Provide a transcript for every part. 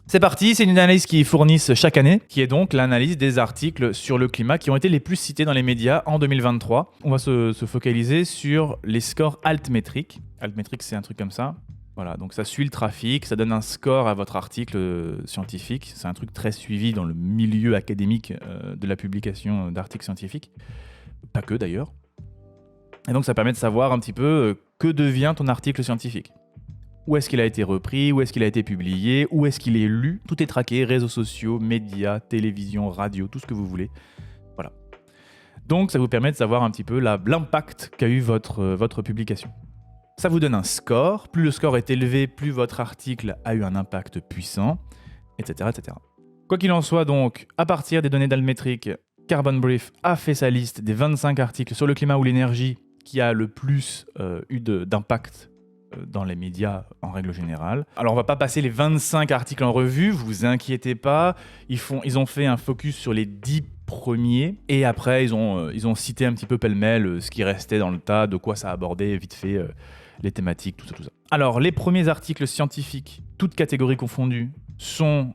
C'est parti, c'est une analyse qu'ils fournissent chaque année, qui est donc l'analyse des articles sur le climat qui ont été les plus cités dans les médias en 2023. On va se focaliser sur les scores altmétriques. Altmétrique, c'est un truc comme ça. Voilà, donc ça suit le trafic, ça donne un score à votre article scientifique. C'est un truc très suivi dans le milieu académique de la publication d'articles scientifiques. Pas que d'ailleurs. Et donc ça permet de savoir un petit peu que devient ton article scientifique. Où est-ce qu'il a été repris, où est-ce qu'il a été publié, où est-ce qu'il est lu. Tout est traqué, réseaux sociaux, médias, télévision, radio, tout ce que vous voulez. Voilà. Donc ça vous permet de savoir un petit peu l'impact qu'a eu votre publication. Ça vous donne un score. Plus le score est élevé, plus votre article a eu un impact puissant, etc. etc. Quoi qu'il en soit donc, à partir des données d'Altmetric, Carbon Brief a fait sa liste des 25 articles sur le climat ou l'énergie qui a le plus eu d'impact dans les médias en règle générale. Alors on va pas passer les 25 articles en revue, vous inquiétez pas, ils ont fait un focus sur les 10 premiers et après ils ont cité un petit peu pêle-mêle ce qui restait dans le tas, de quoi ça abordait vite fait les thématiques, tout ça. Alors les premiers articles scientifiques, toutes catégories confondues, sont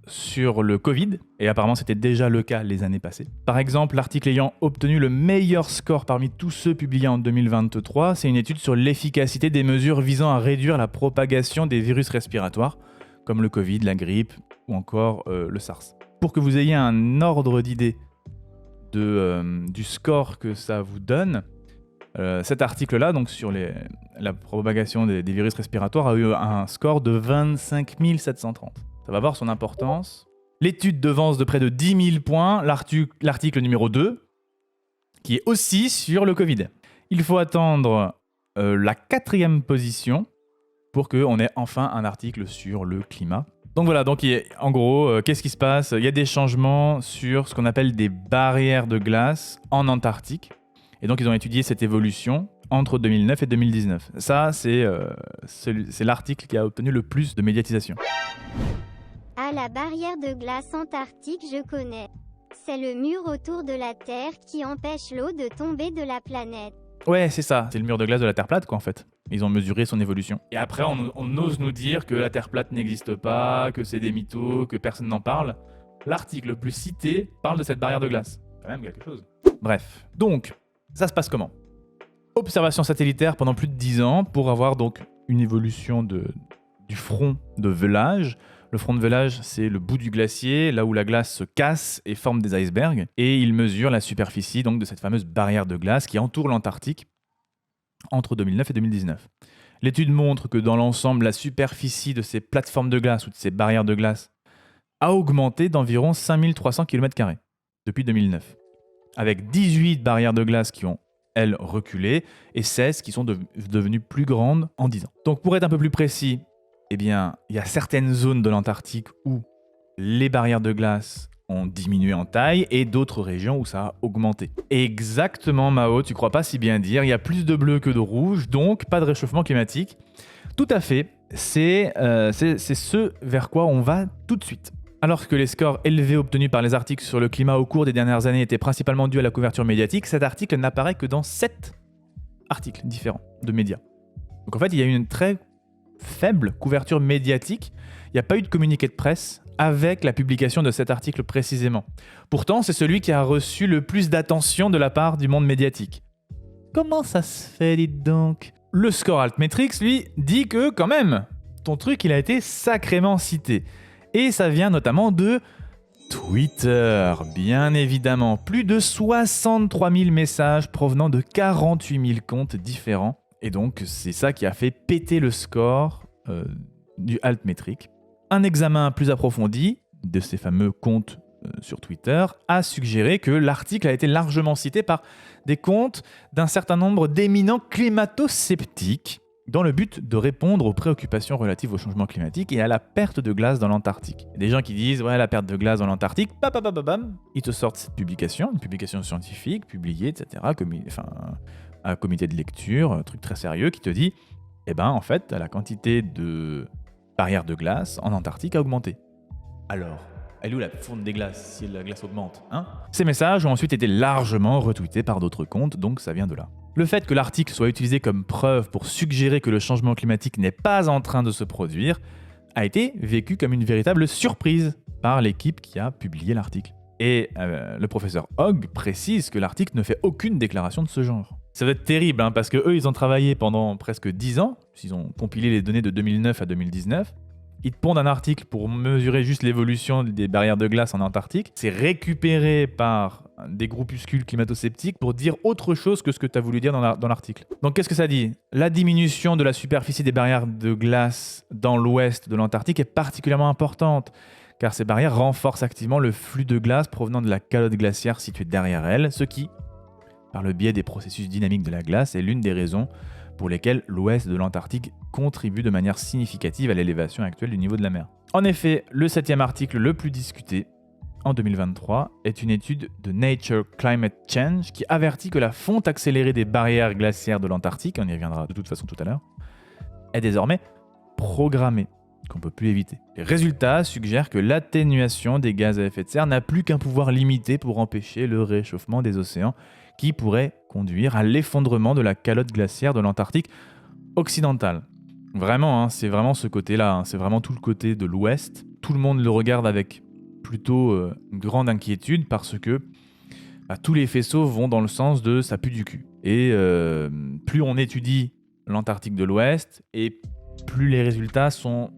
sur le Covid, et apparemment c'était déjà le cas les années passées. Par exemple, l'article ayant obtenu le meilleur score parmi tous ceux publiés en 2023, c'est une étude sur l'efficacité des mesures visant à réduire la propagation des virus respiratoires, comme le Covid, la grippe ou encore le SARS. Pour que vous ayez un ordre d'idée du score que ça vous donne, cet article-là, donc sur la propagation des virus respiratoires, a eu un score de 25 730. Ça va avoir son importance. L'étude devance de près de 10 000 points l'article numéro 2, qui est aussi sur le Covid. Il faut attendre la 4e position pour qu'on ait enfin un article sur le climat. Donc voilà, en gros, qu'est-ce qui se passe ? Il y a des changements sur ce qu'on appelle des barrières de glace en Antarctique. Et donc ils ont étudié cette évolution entre 2009 et 2019. Ça, c'est l'article qui a obtenu le plus de médiatisation. Ah, la barrière de glace antarctique, je connais. C'est le mur autour de la Terre qui empêche l'eau de tomber de la planète. Ouais, c'est ça. C'est le mur de glace de la Terre plate, quoi, en fait. Ils ont mesuré son évolution. Et après, on ose nous dire que la Terre plate n'existe pas, que c'est des mythos, que personne n'en parle. L'article le plus cité parle de cette barrière de glace. C'est quand même quelque chose. Bref. Donc, ça se passe comment ? Observation satellitaire pendant plus de 10 ans pour avoir donc une évolution du front de velage. Le front de velage, c'est le bout du glacier, là où la glace se casse et forme des icebergs. Et il mesure la superficie donc, de cette fameuse barrière de glace qui entoure l'Antarctique entre 2009 et 2019. L'étude montre que dans l'ensemble, la superficie de ces plateformes de glace ou de ces barrières de glace a augmenté d'environ 5300 km² depuis 2009. Avec 18 barrières de glace qui ont, elles, reculé et 16 qui sont devenues plus grandes en 10 ans. Donc pour être un peu plus précis, eh bien, il y a certaines zones de l'Antarctique où les barrières de glace ont diminué en taille et d'autres régions où ça a augmenté. Exactement, Mao, tu crois pas si bien dire, il y a plus de bleu que de rouge, donc pas de réchauffement climatique. Tout à fait, c'est ce vers quoi on va tout de suite. Alors que les scores élevés obtenus par les articles sur le climat au cours des dernières années étaient principalement dus à la couverture médiatique, cet article n'apparaît que dans 7 articles différents de médias. Donc en fait, il y a une très faible couverture médiatique. Il n'y a pas eu de communiqué de presse avec la publication de cet article précisément. Pourtant, c'est celui qui a reçu le plus d'attention de la part du monde médiatique. Comment ça se fait, dites donc ? Le score Altmetrics, lui, dit que, quand même, ton truc, il a été sacrément cité. Et ça vient notamment de Twitter, bien évidemment. Plus de 63 000 messages provenant de 48 000 comptes différents. Et donc, c'est ça qui a fait péter le score du Altmetric. Un examen plus approfondi de ces fameux comptes sur Twitter a suggéré que l'article a été largement cité par des comptes d'un certain nombre d'éminents climato-sceptiques dans le but de répondre aux préoccupations relatives au changement climatique et à la perte de glace dans l'Antarctique. Des gens qui disent « ouais, la perte de glace dans l'Antarctique, ils te sortent cette publication, une publication scientifique, publiée, etc., un comité de lecture, un truc très sérieux qui te dit « eh ben, en fait, la quantité de barrières de glace en Antarctique a augmenté. » Alors, elle est où la fonte des glaces si la glace augmente, hein ? Ces messages ont ensuite été largement retweetés par d'autres comptes, donc ça vient de là. Le fait que l'article soit utilisé comme preuve pour suggérer que le changement climatique n'est pas en train de se produire a été vécu comme une véritable surprise par l'équipe qui a publié l'article. Et le professeur Hogg précise que l'article ne fait aucune déclaration de ce genre. Ça doit être terrible, hein, parce qu'eux, ils ont travaillé pendant presque 10 ans, ils ont compilé les données de 2009 à 2019, ils te pondent un article pour mesurer juste l'évolution des barrières de glace en Antarctique, c'est récupéré par des groupuscules climato-sceptiques pour dire autre chose que ce que tu as voulu dire dans l'article. Donc qu'est-ce que ça dit ? La diminution de la superficie des barrières de glace dans l'ouest de l'Antarctique est particulièrement importante, car ces barrières renforcent activement le flux de glace provenant de la calotte glaciaire située derrière elle, ce qui, par le biais des processus dynamiques de la glace, est l'une des raisons pour lesquelles l'ouest de l'Antarctique contribue de manière significative à l'élévation actuelle du niveau de la mer. En effet, le 7e article le plus discuté en 2023 est une étude de Nature Climate Change qui avertit que la fonte accélérée des barrières glaciaires de l'Antarctique, on y reviendra de toute façon tout à l'heure, est désormais programmée, qu'on ne peut plus éviter. Les résultats suggèrent que l'atténuation des gaz à effet de serre n'a plus qu'un pouvoir limité pour empêcher le réchauffement des océans qui pourrait conduire à l'effondrement de la calotte glaciaire de l'Antarctique occidentale. Vraiment, c'est vraiment ce côté-là, c'est vraiment tout le côté de l'Ouest. Tout le monde le regarde avec plutôt une grande inquiétude parce que tous les faisceaux vont dans le sens de ça pue du cul. Et plus on étudie l'Antarctique de l'Ouest, et plus les résultats sont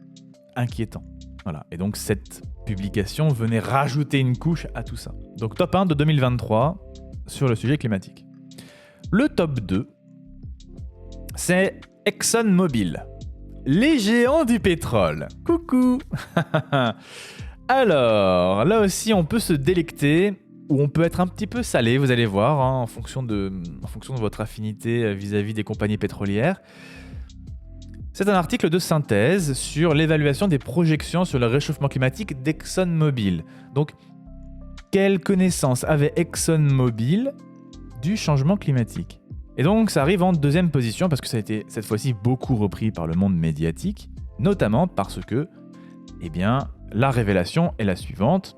inquiétants. Voilà. Et donc cette publication venait rajouter une couche à tout ça. Donc top 1 de 2023 sur le sujet climatique. Le top 2, c'est ExxonMobil, les géants du pétrole. Coucou. Alors, là aussi, on peut se délecter ou on peut être un petit peu salé, vous allez voir, hein, en fonction de votre affinité vis-à-vis des compagnies pétrolières. C'est un article de synthèse sur l'évaluation des projections sur le réchauffement climatique d'ExxonMobil. Donc, quelle connaissance avait ExxonMobil du changement climatique ? Et donc, ça arrive en deuxième position parce que ça a été cette fois-ci beaucoup repris par le monde médiatique, notamment parce que, la révélation est la suivante.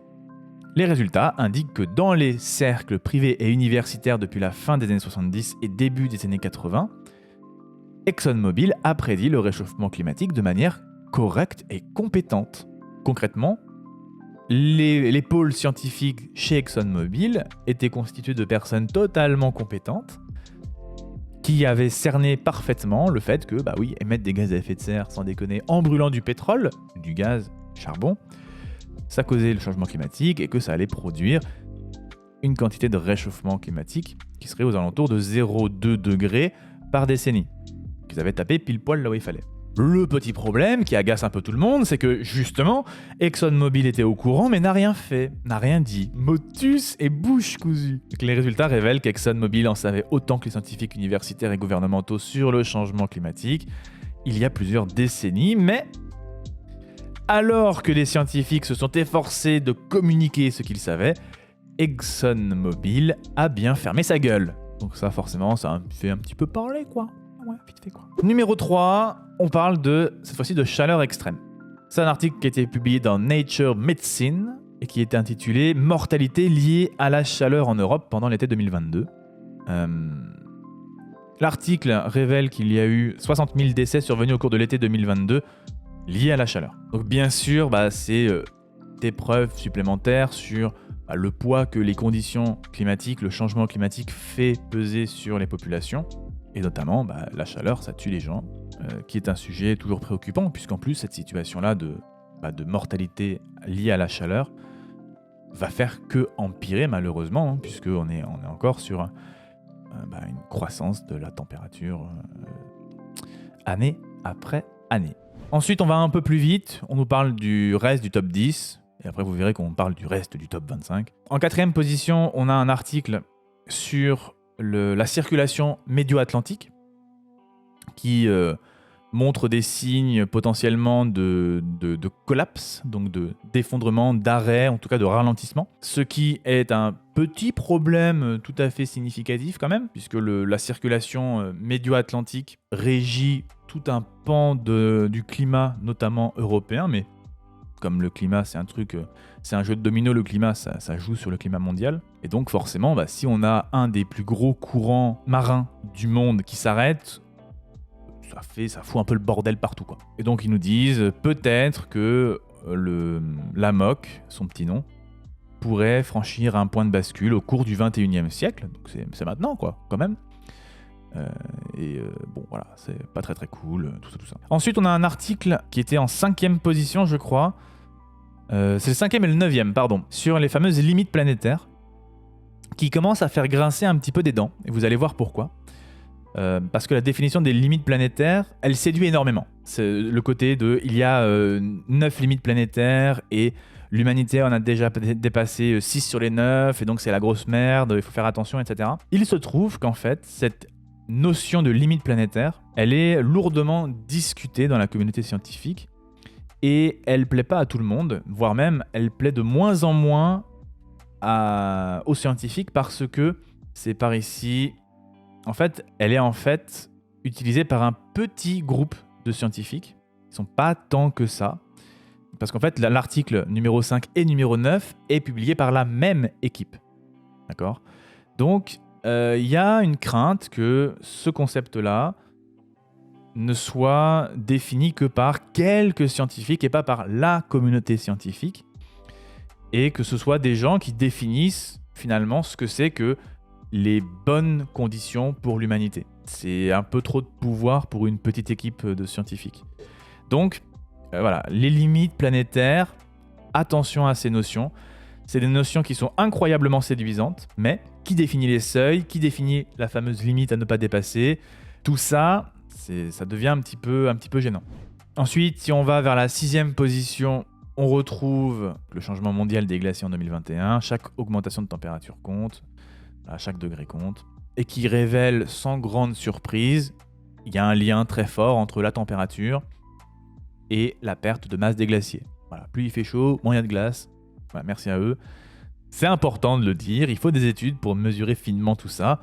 Les résultats indiquent que dans les cercles privés et universitaires depuis la fin des années 70 et début des années 80, ExxonMobil a prédit le réchauffement climatique de manière correcte et compétente. Concrètement, les pôles scientifiques chez ExxonMobil étaient constitués de personnes totalement compétentes qui avaient cerné parfaitement le fait que, émettre des gaz à effet de serre, sans déconner, en brûlant du pétrole, du gaz, charbon, ça causait le changement climatique et que ça allait produire une quantité de réchauffement climatique qui serait aux alentours de 0,2 degrés par décennie, qu'ils avaient tapé pile poil là où il fallait. Le petit problème qui agace un peu tout le monde, c'est que justement, ExxonMobil était au courant mais n'a rien fait, n'a rien dit. Motus et bouche cousue. Donc les résultats révèlent qu'ExxonMobil en savait autant que les scientifiques universitaires et gouvernementaux sur le changement climatique il y a plusieurs décennies, mais alors que les scientifiques se sont efforcés de communiquer ce qu'ils savaient, ExxonMobil a bien fermé sa gueule. Donc ça, forcément, ça fait un petit peu parler, quoi. Ouais, vite fait, quoi. Numéro 3, on parle cette fois-ci de chaleur extrême. C'est un article qui a été publié dans Nature Medicine et qui était intitulé « Mortalité liée à la chaleur en Europe pendant l'été 2022 ». L'article révèle qu'il y a eu 60 000 décès survenus au cours de l'été 2022 liés à la chaleur. Donc bien sûr, c'est des preuves supplémentaires sur le poids que les conditions climatiques, le changement climatique fait peser sur les populations. Et notamment, la chaleur, ça tue les gens, qui est un sujet toujours préoccupant, puisqu'en plus, cette situation-là de mortalité liée à la chaleur va faire que empirer, malheureusement, hein, puisqu'on est encore sur une croissance de la température année après année. Ensuite, on va un peu plus vite, on nous parle du reste du top 10, et après vous verrez qu'on parle du reste du top 25. En 4e position, on a un article sur la circulation médio-atlantique, qui montre des signes potentiellement de collapse, donc d'effondrement, d'arrêt, en tout cas de ralentissement, ce qui est un petit problème tout à fait significatif quand même, puisque la circulation médio-atlantique régit tout un pan du climat, notamment européen, mais comme le climat, c'est un jeu de domino, le climat, ça joue sur le climat mondial. Et donc forcément, si on a un des plus gros courants marins du monde qui s'arrête, ça fout un peu le bordel partout, quoi. Et donc ils nous disent peut-être que l'AMOC, son petit nom, pourrait franchir un point de bascule au cours du 21e siècle. Donc c'est maintenant, quoi, quand même. Bon, voilà, c'est pas très très cool, tout ça. Ensuite, on a un article qui était en 5e position, je crois. C'est le 5e et le 9e, pardon, sur les fameuses limites planétaires, qui commence à faire grincer un petit peu des dents. Et vous allez voir pourquoi. Parce que la définition des limites planétaires, elle séduit énormément. C'est le côté de il y a 9 limites planétaires et l'humanité en a déjà dépassé 6 sur les 9 et donc c'est la grosse merde, il faut faire attention, etc. Il se trouve qu'en fait, cette notion de limite planétaire, elle est lourdement discutée dans la communauté scientifique et elle plaît pas à tout le monde, voire même elle plaît de moins en moins aux scientifiques parce que c'est par ici... En fait, elle est utilisée par un petit groupe de scientifiques. Ils ne sont pas tant que ça. Parce qu'en fait, l'article numéro 5 et numéro 9 est publié par la même équipe. D'accord ? Donc, il y a une crainte que ce concept-là ne soit défini que par quelques scientifiques et pas par la communauté scientifique. Et que ce soit des gens qui définissent finalement ce que c'est que les bonnes conditions pour l'humanité. C'est un peu trop de pouvoir pour une petite équipe de scientifiques. Donc, voilà, les limites planétaires, attention à ces notions. C'est des notions qui sont incroyablement séduisantes, mais qui définit les seuils, qui définit la fameuse limite à ne pas dépasser. Tout ça, ça devient un petit peu gênant. Ensuite, si on va vers la 6e position, on retrouve le changement mondial des glaciers en 2021. Chaque augmentation de température compte. À chaque degré compte, et qui révèle sans grande surprise, il y a un lien très fort entre la température et la perte de masse des glaciers. Voilà, plus il fait chaud, moins il y a de glace. Voilà, merci à eux. C'est important de le dire, il faut des études pour mesurer finement tout ça.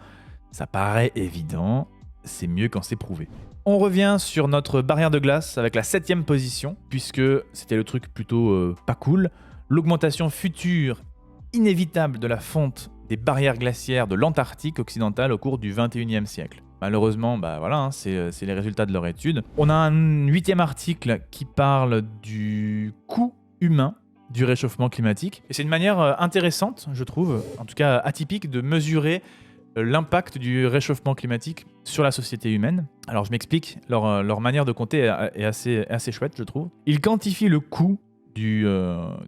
Ça paraît évident, c'est mieux quand c'est prouvé. On revient sur notre barrière de glace avec la 7e position, puisque c'était le truc plutôt pas cool. L'augmentation future inévitable de la fonte des barrières glaciaires de l'Antarctique occidentale au cours du 21e siècle. Malheureusement, voilà, c'est les résultats de leur étude. On a un 8e article qui parle du coût humain du réchauffement climatique. Et c'est une manière intéressante, je trouve, en tout cas atypique, de mesurer l'impact du réchauffement climatique sur la société humaine. Alors je m'explique, leur manière de compter est assez chouette, je trouve. Ils quantifient le coût du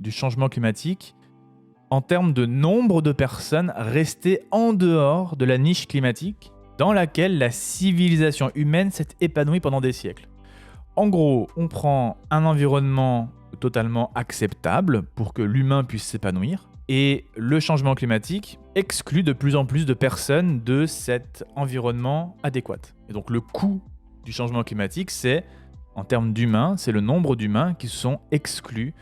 changement climatique en termes de nombre de personnes restées en dehors de la niche climatique dans laquelle la civilisation humaine s'est épanouie pendant des siècles. En gros, on prend un environnement totalement acceptable pour que l'humain puisse s'épanouir, et le changement climatique exclut de plus en plus de personnes de cet environnement adéquat. Et donc le coût du changement climatique, c'est, en termes d'humains, c'est le nombre d'humains qui sont exclus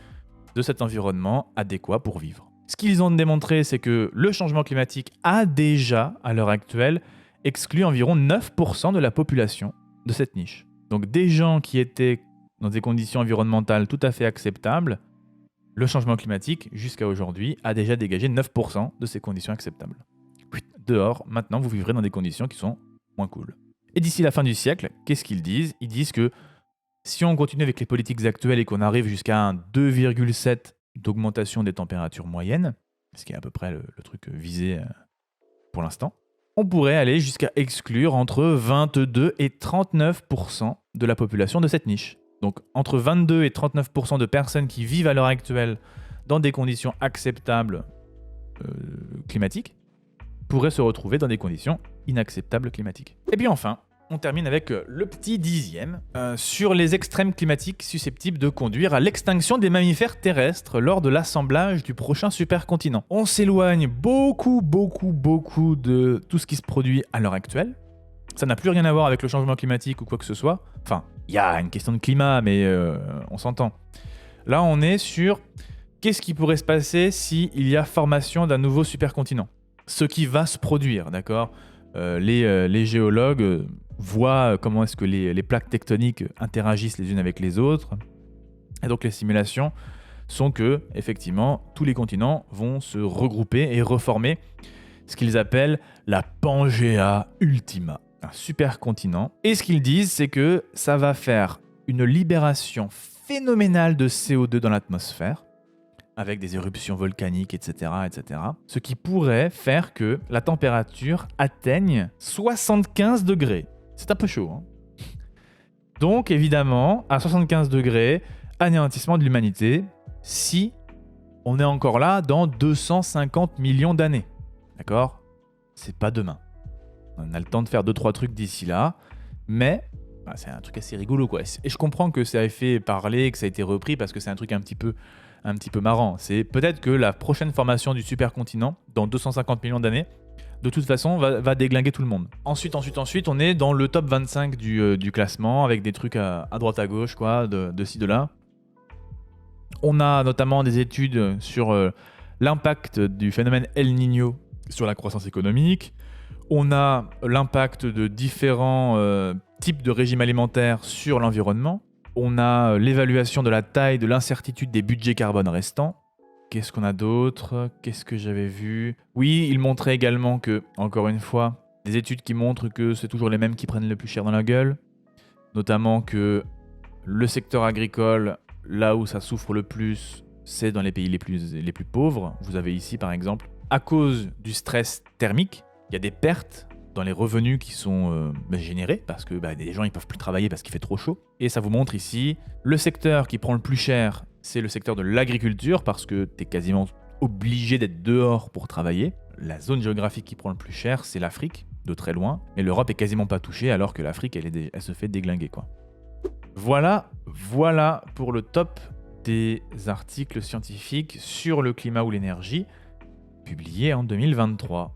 de cet environnement adéquat pour vivre. Ce qu'ils ont démontré, c'est que le changement climatique a déjà, à l'heure actuelle, exclu environ 9% de la population de cette niche. Donc des gens qui étaient dans des conditions environnementales tout à fait acceptables, le changement climatique, jusqu'à aujourd'hui, a déjà dégagé 9% de ces conditions acceptables. Dehors, maintenant, vous vivrez dans des conditions qui sont moins cool. Et d'ici la fin du siècle, qu'est-ce qu'ils disent ? Ils disent que si on continue avec les politiques actuelles et qu'on arrive jusqu'à un 2,7 d'augmentation des températures moyennes, ce qui est à peu près le truc visé pour l'instant, on pourrait aller jusqu'à exclure entre 22 et 39% de la population de cette niche. Donc entre 22 et 39% de personnes qui vivent à l'heure actuelle dans des conditions acceptables climatiques pourraient se retrouver dans des conditions inacceptables climatiques. Et puis enfin, on termine avec le petit 10e sur les extrêmes climatiques susceptibles de conduire à l'extinction des mammifères terrestres lors de l'assemblage du prochain supercontinent. On s'éloigne beaucoup de tout ce qui se produit à l'heure actuelle. Ça n'a plus rien à voir avec le changement climatique ou quoi que ce soit. Enfin, il y a une question de climat, mais on s'entend. Là, on est sur qu'est-ce qui pourrait se passer s'il y a formation d'un nouveau supercontinent. Ce qui va se produire, d'accord ? Les géologues voient comment est-ce que les plaques tectoniques interagissent les unes avec les autres. Et donc les simulations sont que, effectivement, tous les continents vont se regrouper et reformer ce qu'ils appellent la Pangea Ultima. un supercontinent. Et ce qu'ils disent, c'est que ça va faire une libération phénoménale de CO2 dans l'atmosphère, avec des éruptions volcaniques, etc., etc. Ce qui pourrait faire que la température atteigne 75 degrés. C'est un peu chaud, hein. Donc, évidemment, à 75 degrés, anéantissement de l'humanité, si on est encore là dans 250 millions d'années. D'accord ? C'est pas demain. On a le temps de faire 2-3 trucs d'ici là, mais c'est un truc assez rigolo, quoi. Et je comprends que ça ait fait parler, que ça a été repris, parce que c'est un truc un petit peu marrant. C'est peut-être que la prochaine formation du supercontinent, dans 250 millions d'années, de toute façon, va déglinguer tout le monde. Ensuite, on est dans le top 25 du classement, avec des trucs à droite à gauche, quoi, de ci, de là. On a notamment des études sur l'impact du phénomène El Niño sur la croissance économique. On a l'impact de différents types de régimes alimentaires sur l'environnement. On a l'évaluation de la taille de l'incertitude des budgets carbone restants. Qu'est-ce qu'on a d'autre ? Qu'est-ce que j'avais vu ? Oui, il montrait également que, encore une fois, des études qui montrent que c'est toujours les mêmes qui prennent le plus cher dans la gueule. Notamment que le secteur agricole, là où ça souffre le plus, c'est dans les pays les plus pauvres. Vous avez ici, par exemple, à cause du stress thermique, il y a des pertes dans les revenus qui sont générés parce que des gens ne peuvent plus travailler parce qu'il fait trop chaud. Et ça vous montre ici, le secteur qui prend le plus cher, c'est le secteur de l'agriculture parce que tu es quasiment obligé d'être dehors pour travailler. La zone géographique qui prend le plus cher, c'est l'Afrique, de très loin. Mais l'Europe est quasiment pas touchée alors que l'Afrique, elle se fait déglinguer, quoi. Voilà pour le top des articles scientifiques sur le climat ou l'énergie publiés en 2023.